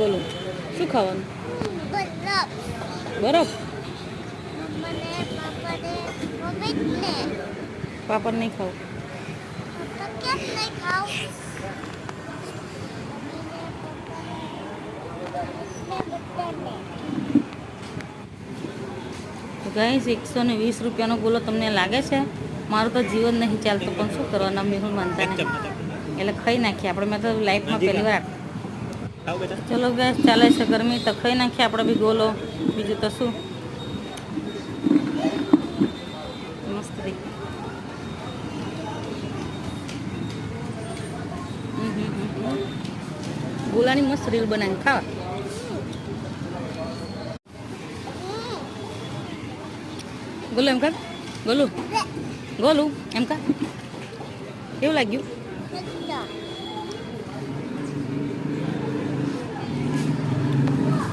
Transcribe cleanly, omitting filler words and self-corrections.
ગોલું શું ખાવાનું? બરફ. બરફ. મને પાપડે મમ્મીને પાપડ નહીં ખાવું. તો કેમ નહીં ખાવ? તો ગાઈસ 120 રૂપિયાનો ગોલો તમને લાગે છે? મારું તો જીવન નહીં ચાલતું, પણ શું કરવાના, મેહુલ માનતા નહીં એટલે ખાઈ નાખીએ આપણે. મેં તો લાઈફમાં પહેલી વાર. ચલો ગેસ ચાલે છે ગરમી તો ખાઈ નાખીએ આપણે બી ગોલો. બીજું તો શું, મસ્ત દેખ. ગોલાની મસ્ત રીલ બનાવીને ખાવા. ગોલું એમ કર, ગોલું ગોલું એમ કર. કેવું લાગ્યું?